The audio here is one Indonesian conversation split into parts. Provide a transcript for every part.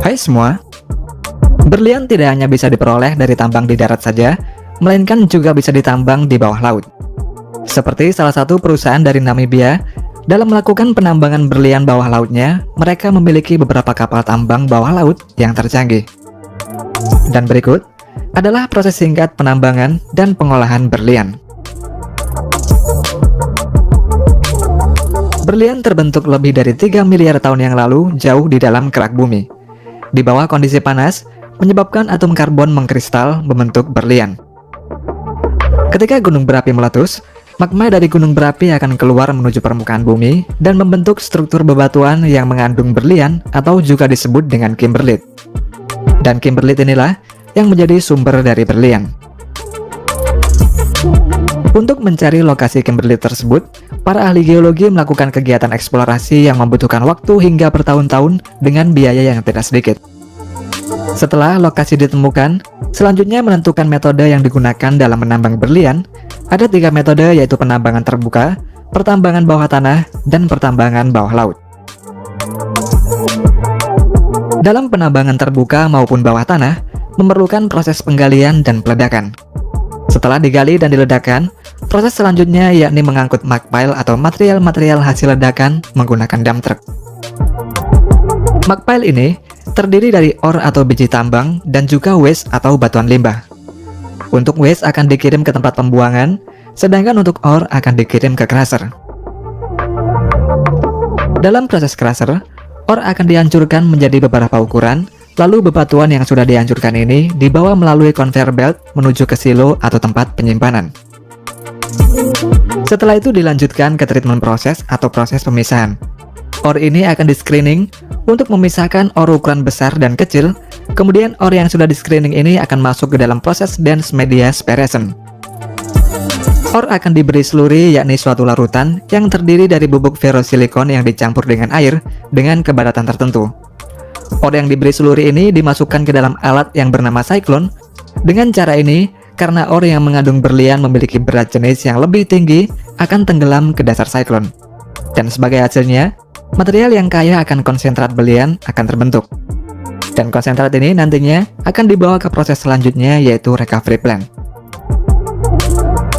Hai semua, berlian tidak hanya bisa diperoleh dari tambang di darat saja, melainkan juga bisa ditambang di bawah laut. Seperti salah satu perusahaan dari Namibia, dalam melakukan penambangan berlian bawah lautnya, mereka memiliki beberapa kapal tambang bawah laut yang tercanggih. Dan berikut adalah proses singkat penambangan dan pengolahan berlian. Berlian terbentuk lebih dari 3 miliar tahun yang lalu jauh di dalam kerak bumi. Di bawah kondisi panas, menyebabkan atom karbon mengkristal membentuk berlian. Ketika gunung berapi meletus, magma dari gunung berapi akan keluar menuju permukaan bumi dan membentuk struktur bebatuan yang mengandung berlian atau juga disebut dengan kimberlit. Dan kimberlit inilah yang menjadi sumber dari berlian. Untuk mencari lokasi kimberlit tersebut, para ahli geologi melakukan kegiatan eksplorasi yang membutuhkan waktu hingga bertahun-tahun dengan biaya yang tidak sedikit. Setelah lokasi ditemukan, selanjutnya menentukan metode yang digunakan dalam menambang berlian. Ada 3 metode, yaitu penambangan terbuka, pertambangan bawah tanah, dan pertambangan bawah laut. Dalam penambangan terbuka maupun bawah tanah, memerlukan proses penggalian dan peledakan. Setelah digali dan diledakkan, proses selanjutnya yakni mengangkut magpile atau material-material hasil ledakan menggunakan dump truck. Magpile ini terdiri dari ore atau biji tambang dan juga waste atau batuan limbah. Untuk waste akan dikirim ke tempat pembuangan, sedangkan untuk ore akan dikirim ke crusher. Dalam proses crusher, ore akan dihancurkan menjadi beberapa ukuran. Lalu bebatuan yang sudah dihancurkan ini dibawa melalui conveyor belt menuju ke silo atau tempat penyimpanan. Setelah itu dilanjutkan ke treatment proses atau proses pemisahan. Ore ini akan di-screening untuk memisahkan ore ukuran besar dan kecil. Kemudian ore yang sudah di-screening ini akan masuk ke dalam proses dense media separation. Ore akan diberi slurry, yakni suatu larutan yang terdiri dari bubuk ferrosilikon yang dicampur dengan air dengan kepadatan tertentu. Ore yang diberi slurry ini dimasukkan ke dalam alat yang bernama cyclone. Dengan cara ini, karena ore yang mengandung berlian memiliki berat jenis yang lebih tinggi, akan tenggelam ke dasar cyclone. Dan sebagai hasilnya, material yang kaya akan konsentrat berlian akan terbentuk. Dan konsentrat ini nantinya akan dibawa ke proses selanjutnya, yaitu recovery plant.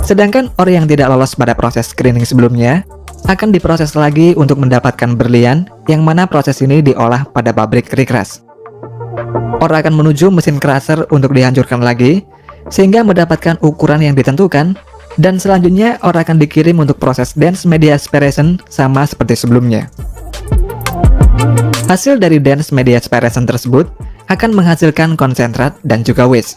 Sedangkan ore yang tidak lolos pada proses screening sebelumnya akan diproses lagi untuk mendapatkan berlian, yang mana proses ini diolah pada pabrik recrush. Ore akan menuju mesin crusher untuk dihancurkan lagi, sehingga mendapatkan ukuran yang ditentukan, dan selanjutnya ore akan dikirim untuk proses dense media separation sama seperti sebelumnya. Hasil dari dense media separation tersebut akan menghasilkan konsentrat dan juga waste.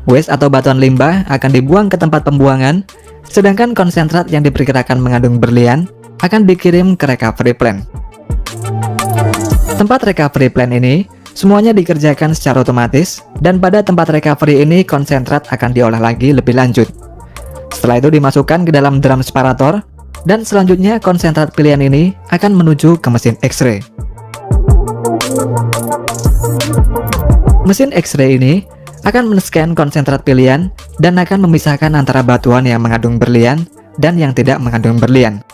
Waste atau batuan limbah akan dibuang ke tempat pembuangan, sedangkan konsentrat yang diperkirakan mengandung berlian akan dikirim ke recovery plant. Tempat recovery plant ini semuanya dikerjakan secara otomatis, dan pada tempat recovery ini konsentrat akan diolah lagi lebih lanjut. Setelah itu dimasukkan ke dalam drum separator, dan selanjutnya konsentrat pilihan ini akan menuju ke mesin X-ray. Mesin X-ray ini akan men-scan konsentrat pilihan dan akan memisahkan antara batuan yang mengandung berlian dan yang tidak mengandung berlian.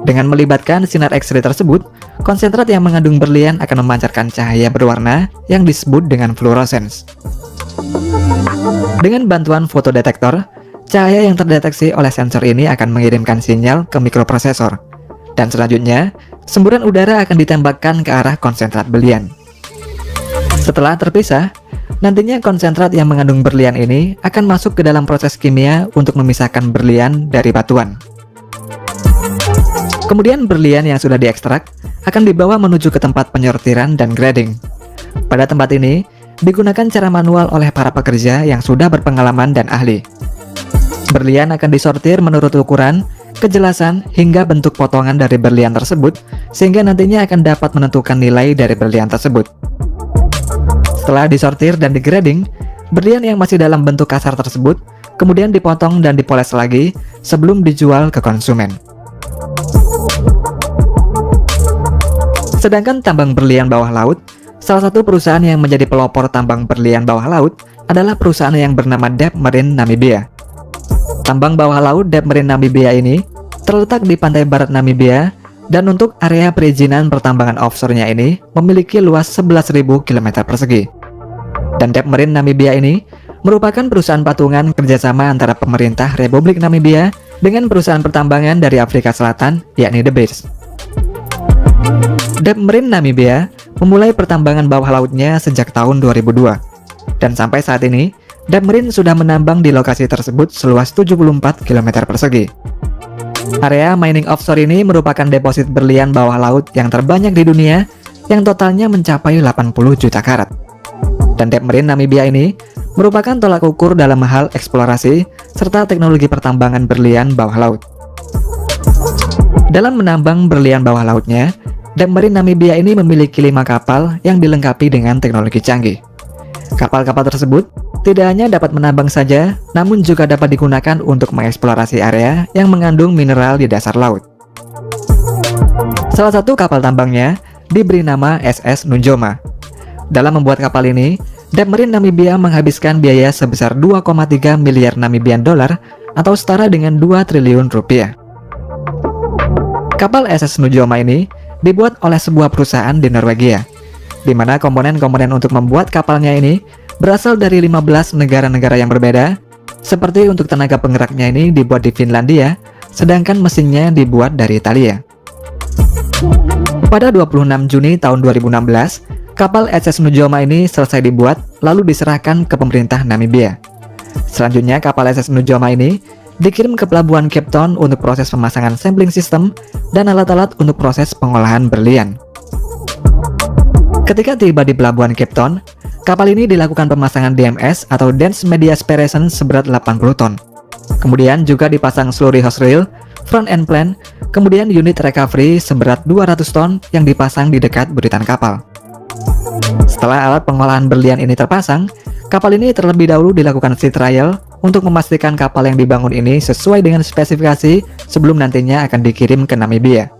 Dengan melibatkan sinar X-ray tersebut, konsentrat yang mengandung berlian akan memancarkan cahaya berwarna yang disebut dengan fluorescence. Dengan bantuan fotodetektor, cahaya yang terdeteksi oleh sensor ini akan mengirimkan sinyal ke mikroprosesor, dan selanjutnya semburan udara akan ditembakkan ke arah konsentrat berlian. Setelah terpisah, nantinya konsentrat yang mengandung berlian ini akan masuk ke dalam proses kimia untuk memisahkan berlian dari batuan. Kemudian berlian yang sudah diekstrak akan dibawa menuju ke tempat penyortiran dan grading. Pada tempat ini, digunakan cara manual oleh para pekerja yang sudah berpengalaman dan ahli. Berlian akan disortir menurut ukuran, kejelasan, hingga bentuk potongan dari berlian tersebut, sehingga nantinya akan dapat menentukan nilai dari berlian tersebut. Setelah disortir dan digrading, berlian yang masih dalam bentuk kasar tersebut kemudian dipotong dan dipoles lagi sebelum dijual ke konsumen. Sedangkan tambang berlian bawah laut, salah satu perusahaan yang menjadi pelopor tambang berlian bawah laut adalah perusahaan yang bernama Deep Marine Namibia. Tambang bawah laut Deep Marine Namibia ini terletak di pantai barat Namibia Dan untuk area perizinan pertambangan offshore-nya ini memiliki luas 11.000 km persegi. Dan Depth Marine Namibia ini merupakan perusahaan patungan kerjasama antara pemerintah Republik Namibia dengan perusahaan pertambangan dari Afrika Selatan, yakni The Beach. Depth Marine Namibia memulai pertambangan bawah lautnya sejak tahun 2002. Dan sampai saat ini, Depth Marine sudah menambang di lokasi tersebut seluas 74 km persegi. Area mining offshore ini merupakan deposit berlian bawah laut yang terbanyak di dunia yang totalnya mencapai 80 juta karat. Dan Depth Marine Namibia ini merupakan tolak ukur dalam hal eksplorasi serta teknologi pertambangan berlian bawah laut. Dalam menambang berlian bawah lautnya, Depth Marine Namibia ini memiliki 5 kapal yang dilengkapi dengan teknologi canggih. Kapal-kapal tersebut tidak hanya dapat menambang saja, namun juga dapat digunakan untuk mengeksplorasi area yang mengandung mineral di dasar laut. Salah satu kapal tambangnya diberi nama SS Nujoma. Dalam membuat kapal ini, Depth Marine Namibia menghabiskan biaya sebesar 2,3 miliar Namibian dolar atau setara dengan 2 triliun rupiah. Kapal SS Nujoma ini dibuat oleh sebuah perusahaan di Norwegia, di mana komponen-komponen untuk membuat kapalnya ini berasal dari 15 negara-negara yang berbeda. Seperti untuk tenaga penggeraknya ini dibuat di Finlandia, sedangkan mesinnya dibuat dari Italia. Pada 26 Juni tahun 2016, kapal SS Nujoma ini selesai dibuat lalu diserahkan ke pemerintah Namibia. Selanjutnya kapal SS Nujoma ini dikirim ke pelabuhan Cape Town untuk proses pemasangan sampling system dan alat-alat untuk proses pengolahan berlian. Ketika tiba di pelabuhan Cape Town, kapal ini dilakukan pemasangan DMS atau Dense Media Separation seberat 80 ton. Kemudian juga dipasang slurry hose reel, front end plan, kemudian unit recovery seberat 200 ton yang dipasang di dekat buritan kapal. Setelah alat pengolahan berlian ini terpasang, kapal ini terlebih dahulu dilakukan sea trial untuk memastikan kapal yang dibangun ini sesuai dengan spesifikasi sebelum nantinya akan dikirim ke Namibia.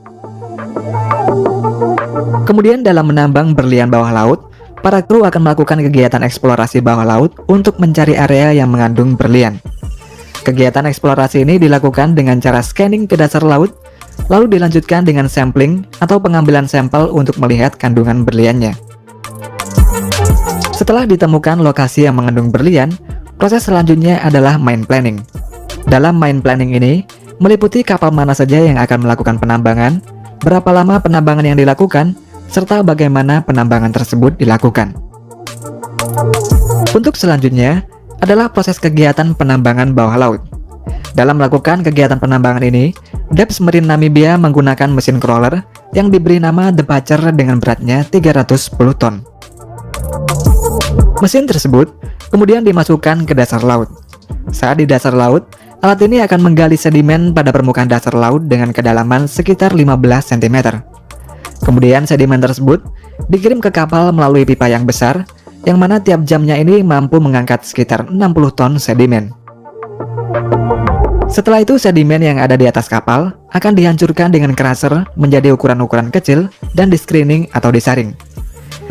Kemudian dalam menambang berlian bawah laut, para kru akan melakukan kegiatan eksplorasi bawah laut untuk mencari area yang mengandung berlian. Kegiatan eksplorasi ini dilakukan dengan cara scanning ke dasar laut, lalu dilanjutkan dengan sampling atau pengambilan sampel untuk melihat kandungan berliannya. Setelah ditemukan lokasi yang mengandung berlian, proses selanjutnya adalah mine planning. Dalam mine planning ini, meliputi kapal mana saja yang akan melakukan penambangan, berapa lama penambangan yang dilakukan, serta bagaimana penambangan tersebut dilakukan. Untuk selanjutnya adalah proses kegiatan penambangan bawah laut. Dalam melakukan kegiatan penambangan ini, Depth Marine Namibia menggunakan mesin crawler yang diberi nama The Butcher dengan beratnya 310 ton. Mesin tersebut kemudian dimasukkan ke dasar laut. Saat di dasar laut, alat ini akan menggali sedimen pada permukaan dasar laut dengan kedalaman sekitar 15 cm. Kemudian sedimen tersebut dikirim ke kapal melalui pipa yang besar, yang mana tiap jamnya ini mampu mengangkat sekitar 60 ton sedimen. Setelah itu sedimen yang ada di atas kapal akan dihancurkan dengan crusher menjadi ukuran-ukuran kecil dan di-screening atau disaring.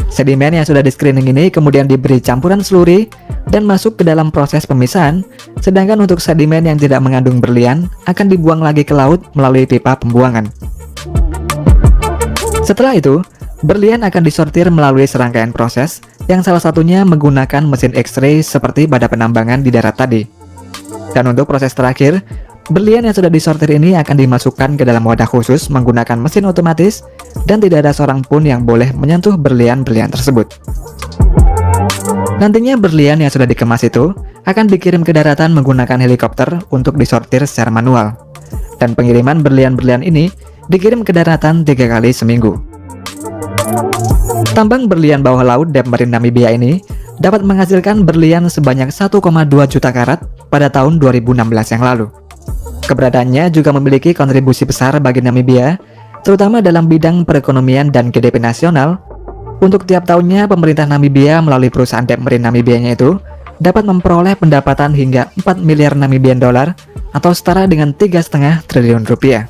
Sedimen yang sudah di-screening ini kemudian diberi campuran slurry dan masuk ke dalam proses pemisahan, sedangkan untuk sedimen yang tidak mengandung berlian akan dibuang lagi ke laut melalui pipa pembuangan. Setelah itu, berlian akan disortir melalui serangkaian proses yang salah satunya menggunakan mesin X-ray seperti pada penambangan di darat tadi. Dan untuk proses terakhir, berlian yang sudah disortir ini akan dimasukkan ke dalam wadah khusus menggunakan mesin otomatis dan tidak ada seorang pun yang boleh menyentuh berlian-berlian tersebut. Nantinya berlian yang sudah dikemas itu akan dikirim ke daratan menggunakan helikopter untuk disortir secara manual. Dan pengiriman berlian-berlian ini dikirim ke daratan 3 kali seminggu. Tambang berlian bawah laut Depth Marine Namibia ini dapat menghasilkan berlian sebanyak 1,2 juta karat pada tahun 2016 yang lalu. Keberadaannya juga memiliki kontribusi besar bagi Namibia, terutama dalam bidang perekonomian dan GDP nasional. Untuk tiap tahunnya, pemerintah Namibia melalui perusahaan Depth Marine Namibianya itu dapat memperoleh pendapatan hingga 4 miliar Namibian dolar atau setara dengan 3,5 triliun rupiah.